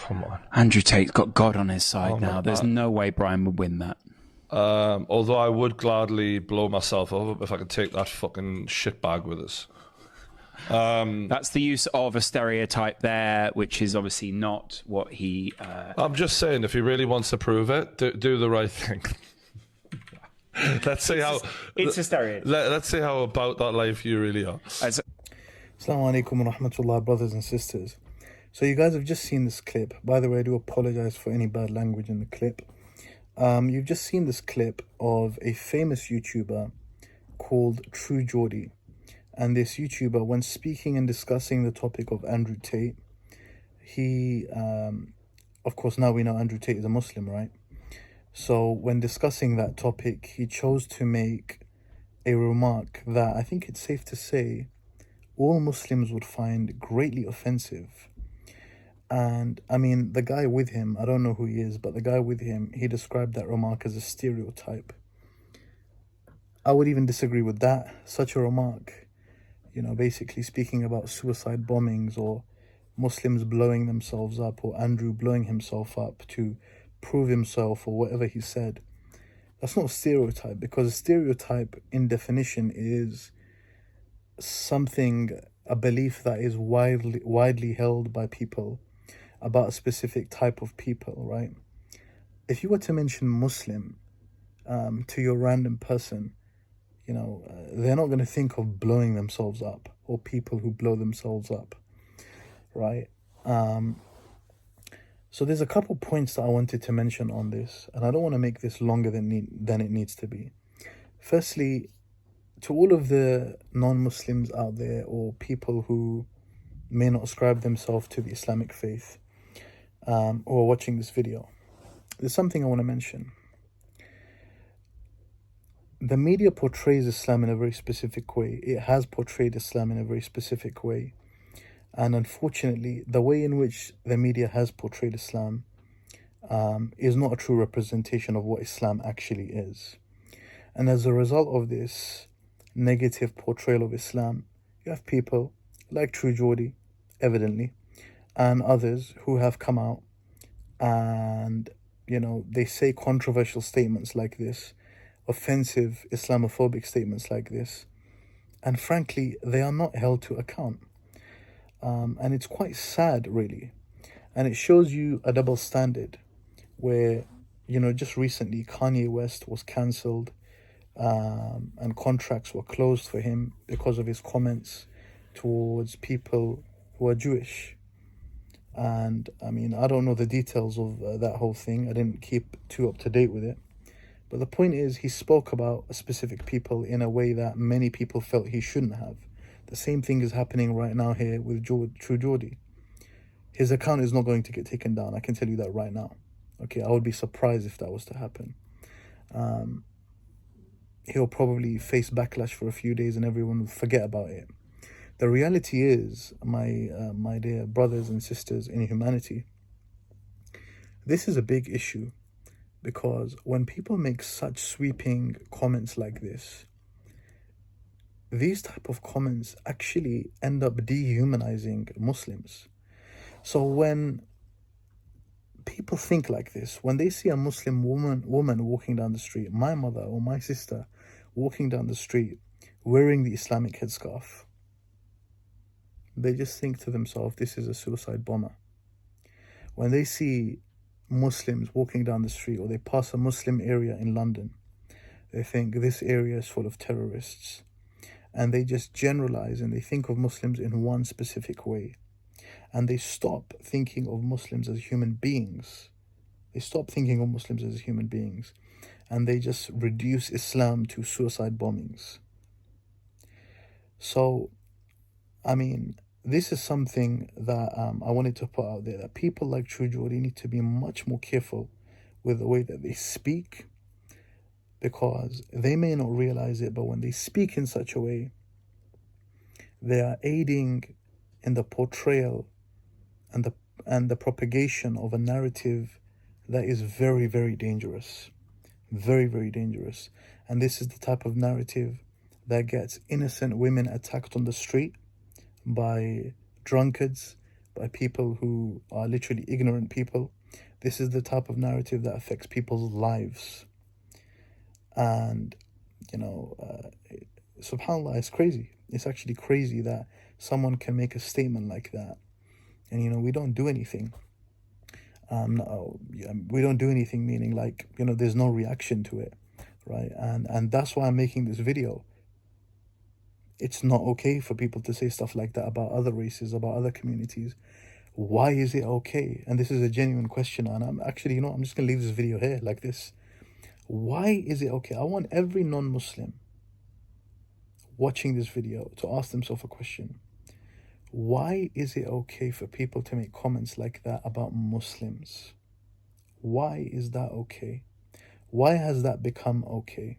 Come on. Andrew Tate's got God on his side now. There's no way Brian would win that. Although I would gladly blow myself up if I could take that fucking shitbag with us. That's the use of a stereotype there, which is obviously not what he... I'm just saying, if he really wants to prove it, do the right thing. Let's see how... It's a stereotype. Let's see how about that life you really are. Assalamu alaikum wa rahmatullah, brothers and sisters. So you guys have just seen this clip. By the way, I do apologize for any bad language in the clip. You've just seen this clip of a famous YouTuber called Geordie. And this YouTuber, when speaking and discussing the topic of Andrew Tate, he, of course, now we know Andrew Tate is a Muslim, right? So when discussing that topic, he chose to make a remark that I think it's safe to say all Muslims would find greatly offensive. And I mean, the guy with him, I don't know who he is, but the guy with him, he described that remark as a stereotype. I would even disagree with that. Such a remark, you know, basically speaking about suicide bombings or Muslims blowing themselves up or Andrew blowing himself up to prove himself or whatever he said. That's not a stereotype, because a stereotype in definition is something, a belief that is widely held by people about a specific type of people, right? If you were to mention Muslim to your random person, you know, they're not going to think of blowing themselves up or people who blow themselves up, right? So there's a couple points that I wanted to mention on this, and I don't want to make this longer than it needs to be. Firstly, to all of the non-Muslims out there or people who may not ascribe themselves to the Islamic faith or are watching this video, there's something I want to mention. The media portrays Islam in a very specific way. It has portrayed Islam in a very specific way. And unfortunately, the way in which the media has portrayed Islam is not a true representation of what Islam actually is. And as a result of this negative portrayal of Islam, you have people like Geordie, evidently, and others who have come out and, you know, they say controversial statements like this, offensive Islamophobic statements like this, and frankly, they are not held to account. And it's quite sad, really. And it shows you a double standard where, you know, just recently Kanye West was cancelled and contracts were closed for him because of his comments towards people who are Jewish. And I mean, I don't know the details of that whole thing. I didn't keep too up to date with it. But the point is, he spoke about specific people in a way that many people felt he shouldn't have. The same thing is happening right now here with Geordie. His account is not going to get taken down. I can tell you that right now. Okay, I would be surprised if that was to happen. He'll probably face backlash for a few days and everyone will forget about it. The reality is, my dear brothers and sisters in humanity, this is a big issue, because when people make such sweeping comments like this, these type of comments actually end up dehumanizing Muslims. So when people think like this, when they see a Muslim woman walking down the street, my mother or my sister walking down the street wearing the Islamic headscarf, they just think to themselves, this is a suicide bomber. When they see Muslims walking down the street or they pass a Muslim area in London, they think this area is full of terrorists. And they just generalize and they think of Muslims in one specific way. And they stop thinking of Muslims as human beings. They stop thinking of Muslims as human beings. And they just reduce Islam to suicide bombings. So, I mean, this is something that I wanted to put out there, that people like Geordie need to be much more careful with the way that they speak, because they may not realize it, but when they speak in such a way, they are aiding in the portrayal and the propagation of a narrative that is very, very dangerous. Very, very dangerous. And this is the type of narrative that gets innocent women attacked on the street by drunkards, by people who are literally ignorant people. This is the type of narrative that affects people's lives. And, you know, subhanAllah, it's crazy. It's actually crazy that someone can make a statement like that. And, you know, we don't do anything. We don't do anything, meaning like, you know, there's no reaction to it, right? And that's why I'm making this video. It's not okay for people to say stuff like that about other races, about other communities. Why is it okay? And this is a genuine question, and I'm actually, you know, I'm just gonna leave this video here like this. Why is it okay? I want every non-Muslim watching this video to ask themselves a question. Why is it okay for people to make comments like that about Muslims? Why is that okay? Why has that become okay?